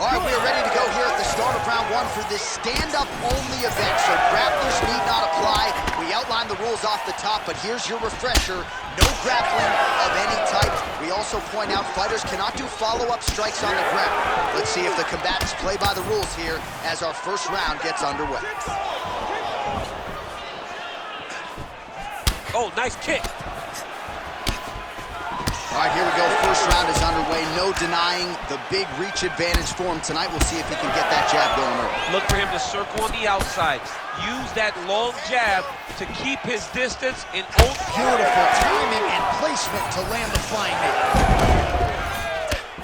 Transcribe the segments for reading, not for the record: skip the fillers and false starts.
All right, we are ready to go here at the start of round one for this stand-up only event, so grapplers need not apply. We outlined the rules off the top, but here's your refresher. No grappling of any type. We also point out fighters cannot do follow-up strikes on the ground. Let's see if the combatants play by the rules here as our first round gets underway. Oh, nice kick. All right, here we go. First round is underway. No denying the big reach advantage for him tonight. We'll see if he can get that jab going early. Look for him to circle on the outside. Use that long jab to keep his distance and own. Beautiful timing and placement to land the flying knee.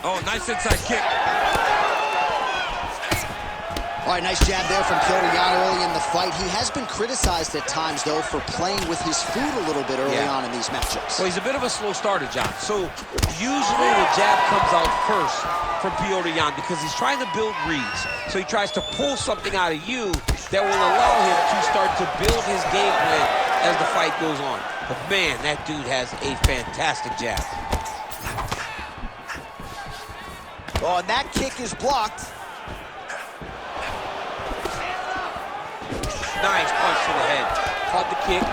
Oh, nice inside kick. All right, nice jab there from Petr early in the fight. He has been criticized at times, though, for playing with his food a little bit early on in these matchups. Well, he's a bit of a slow starter, John. So usually the jab comes out first from Petr because he's trying to build reads. So he tries to pull something out of you that will allow him to start to build his game plan as the fight goes on. But man, that dude has a fantastic jab. Oh, and that kick is blocked. Nice punch to the head. Caught the kick.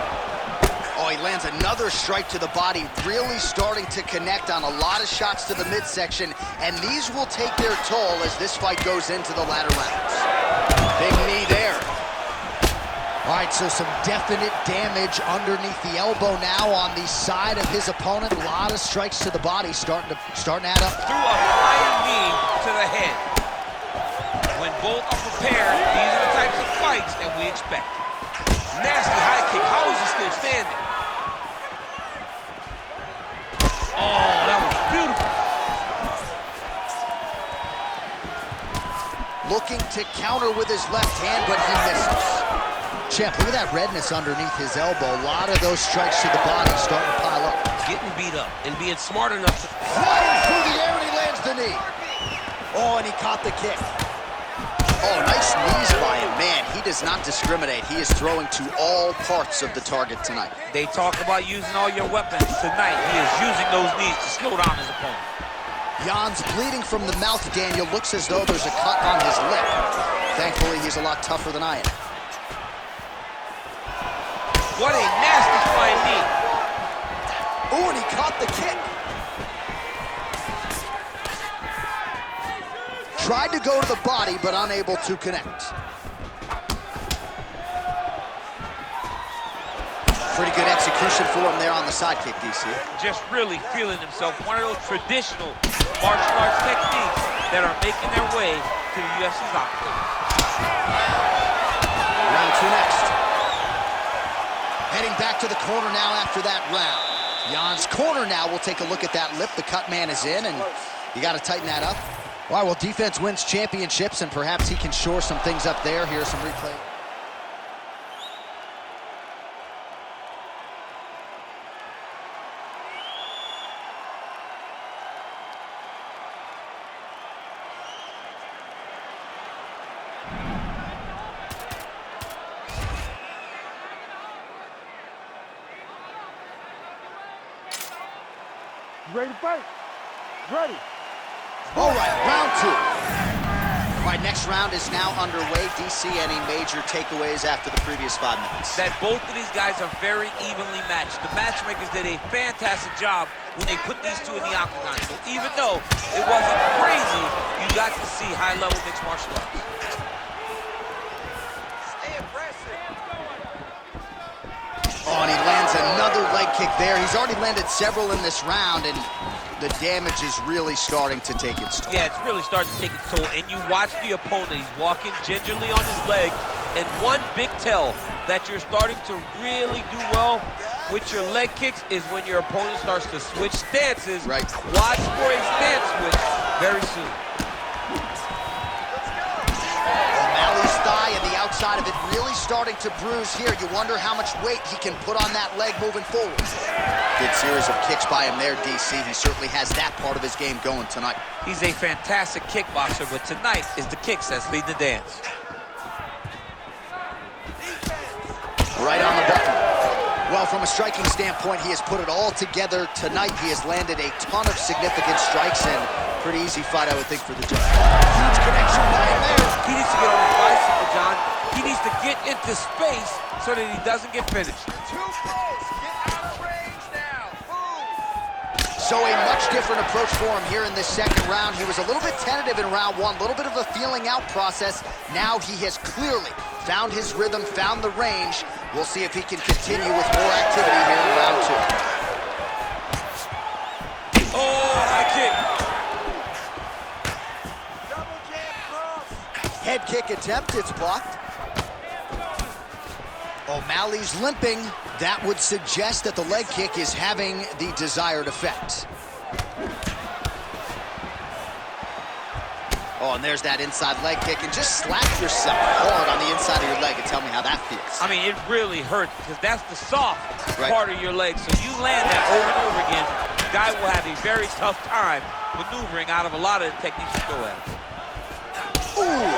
Oh, he lands another strike to the body, really starting to connect on a lot of shots to the midsection, and these will take their toll as this fight goes into the latter rounds. Big knee there. All right, so some definite damage underneath the elbow now on the side of his opponent. A lot of strikes to the body starting to add up. Threw a flying knee to the head. When both are prepared, these are the types of fights that we expect. Nasty high kick. How is he still standing? Oh, that was beautiful. Looking to counter with his left hand, but he misses. Champ, look at that redness underneath his elbow. A lot of those strikes to the body starting to pile up. Getting beat up and being smart enough to... Flying through the air, and he lands the knee. Oh, and he caught the kick. Oh, nice knees by him. Man, he does not discriminate. He is throwing to all parts of the target tonight. They talk about using all your weapons. Tonight, he is using those knees to slow down his opponent. Jan's bleeding from the mouth, Daniel. Looks as though there's a cut on his lip. Thankfully, he's a lot tougher than I am. What a nasty flying knee. Oh, and he caught the kick. Tried to go to the body, but unable to connect. Pretty good execution for him there on the side kick, DC. Just really feeling himself. One of those traditional martial arts techniques that are making their way to the UFC's octagon. Round two next. Heading back to the corner now after that round. Jan's corner now. We'll take a look at that lip. The cut man is in, and you got to tighten that up. All right, well, defense wins championships, and perhaps he can shore some things up there. Here's some replay. You ready to fight? Ready. All right, round two. All right, next round is now underway. DC, any major takeaways after the previous 5 minutes? That both of these guys are very evenly matched. The matchmakers did a fantastic job when they put these two in the octagon. So even though it wasn't crazy, you got to see high-level mixed martial arts. Stay aggressive. Oh, and he lands another leg kick there. He's already landed several in this round, and the damage is really starting to take its toll. Yeah, it's really starting to take its toll. And you watch the opponent. He's walking gingerly on his leg. And one big tell that you're starting to really do well with your leg kicks is when your opponent starts to switch stances. Right. Watch for a stance switch very soon. O'Malley's thigh and the outside of it really starting to bruise here. You wonder how much weight he can put on that leg moving forward. Good series of kicks by him there, DC. He certainly has that part of his game going tonight. He's a fantastic kickboxer, but tonight is the kicks that lead the dance. Right on the button. Well, from a striking standpoint, he has put it all together tonight. He has landed a ton of significant strikes, and pretty easy fight, I would think, for the judge. Huge connection. get into space so that he doesn't get finished. Too close. Get out of range now. Move. So a much different approach for him here in this second round. He was a little bit tentative in round one, a little bit of a feeling out process. Now he has clearly found his rhythm, found the range. We'll see if he can continue with more activity here in round two. Oh, high kick. Double jab cross. Head kick attempt, it's blocked. O'Malley's limping. That would suggest that the leg kick is having the desired effect. Oh, and there's that inside leg kick, and just slap yourself hard on the inside of your leg and tell me how that feels. I mean, it really hurts because that's the soft Right. part of your leg. So you land that over and over again, the guy will have a very tough time maneuvering out of a lot of the techniques you throw at him. Ooh.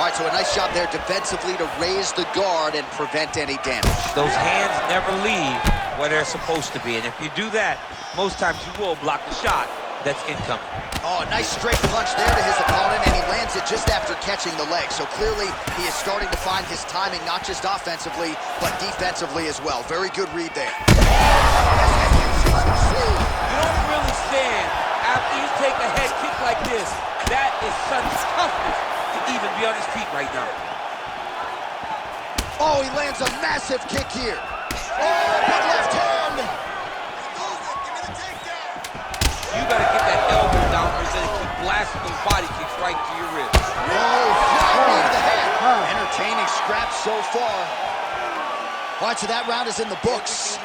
All right, so a nice job there defensively to raise the guard and prevent any damage. Those hands never leave where they're supposed to be. And if you do that, most times you will block the shot that's incoming. Oh, a nice straight punch there to his opponent, and he lands it just after catching the leg. So clearly, he is starting to find his timing, not just offensively, but defensively as well. Very good read there. You don't really stand after you take a head kick like this. That is such toughness to even be on his feet right now. Oh, he lands a massive kick here. Oh, big left hand. You gotta get that elbow down or he's gonna keep blasting those body kicks right to your ribs. Oh, flying knee to the head. Entertaining scraps so far. All right, so that round is in the books.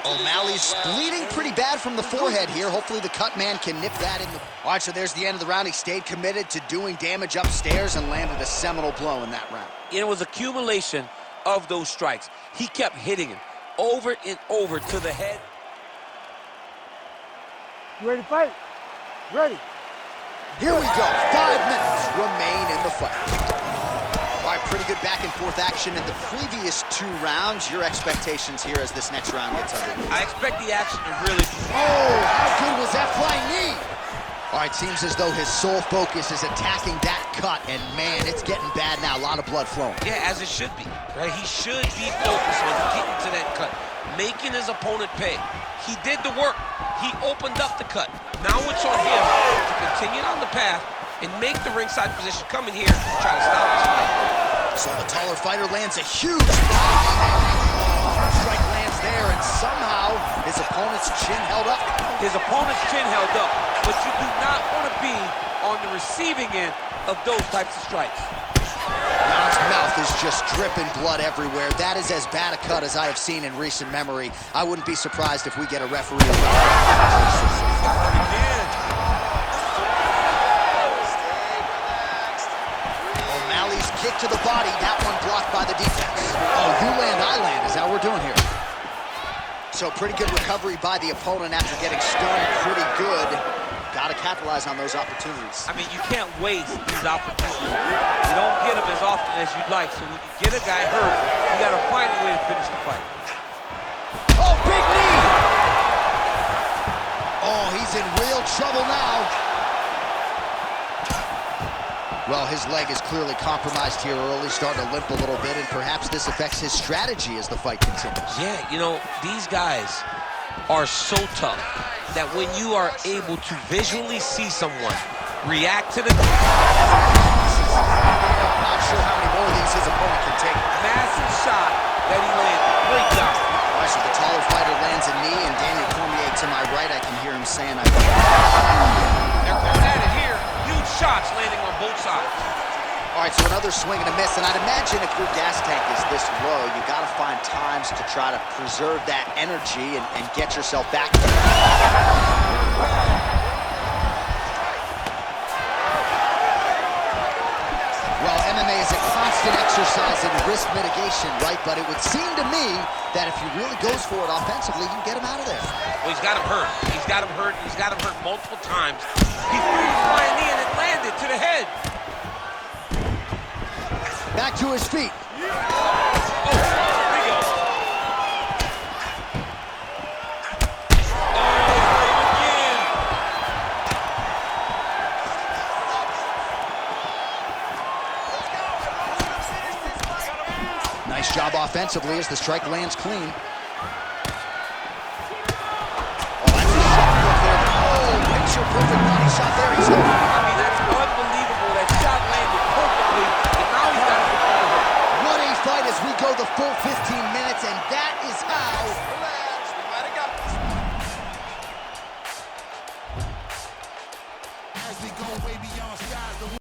O'Malley's bleeding pretty bad from the forehead here. Hopefully the cut man can nip that in the... All right, so there's the end of the round. He stayed committed to doing damage upstairs and landed a seminal blow in that round. It was accumulation of those strikes. He kept hitting him over and over to the head. You ready to fight? Ready. Here we go. 5 minutes remain in the fight. All right, pretty good back and forth action in the previous 2 rounds. Your expectations here as this next round gets underway. I expect the action to really... Oh, how good was that flying knee? All right, seems as though his sole focus is attacking that cut, and man, it's getting bad now. A lot of blood flowing. Yeah, as it should be, right? He should be focused on getting to that cut, making his opponent pay. He did the work. He opened up the cut. Now it's on him to continue on the path and make the ringside position, come in here and try to stop this fight. So the taller fighter lands a huge strike lands there, and somehow his opponent's chin held up. His opponent's chin held up, but you do not want to be on the receiving end of those types of strikes. Now his mouth is just dripping blood everywhere. That is as bad a cut as I have seen in recent memory. I wouldn't be surprised if we get a referee. O'Malley's kick to the body, that one blocked by the defense. Oh, you land, I land is how we're doing here. So pretty good recovery by the opponent after getting stunned pretty good. Got to capitalize on those opportunities. I mean, you can't waste these opportunities. You don't get them as often as you'd like. So when you get a guy hurt, you got to find a way to finish the fight. Oh, big knee! Oh, he's in real trouble now. Well, his leg is clearly compromised here early, starting to limp a little bit, and perhaps this affects his strategy as the fight continues. Yeah, you know, these guys are so tough that when you are able to visually see someone react to the... Not sure how many more of these his opponent can take. Massive shot that he landed. Great job. All right, so the taller fighter lands a knee, and Daniel Cormier to my right, I can hear him saying, They're going at it here. Huge shots landing on both sides. All right, so another swing and a miss, and I'd imagine if your gas tank is this low, you got to find times to try to preserve that energy and get yourself back there. Well, MMA is a constant exercise in risk mitigation, right? But it would seem to me that if he really goes for it offensively, you can get him out of there. Well, he's got him hurt. He's got him hurt. He's got him hurt multiple times. He threw his flying knee and it landed to the head. Back to his feet. Oh, there we go. Oh, again. Nice job offensively as the strike lands clean. Oh, that's a shot look there. Oh, picture perfect body shot there. He's over. I mean, that's unbelievable. That shot landed perfectly, and now he's got it over. What a fight as we go the full 15 minutes, and that is how... Relax, we might have got this one. As we go way beyond skies, the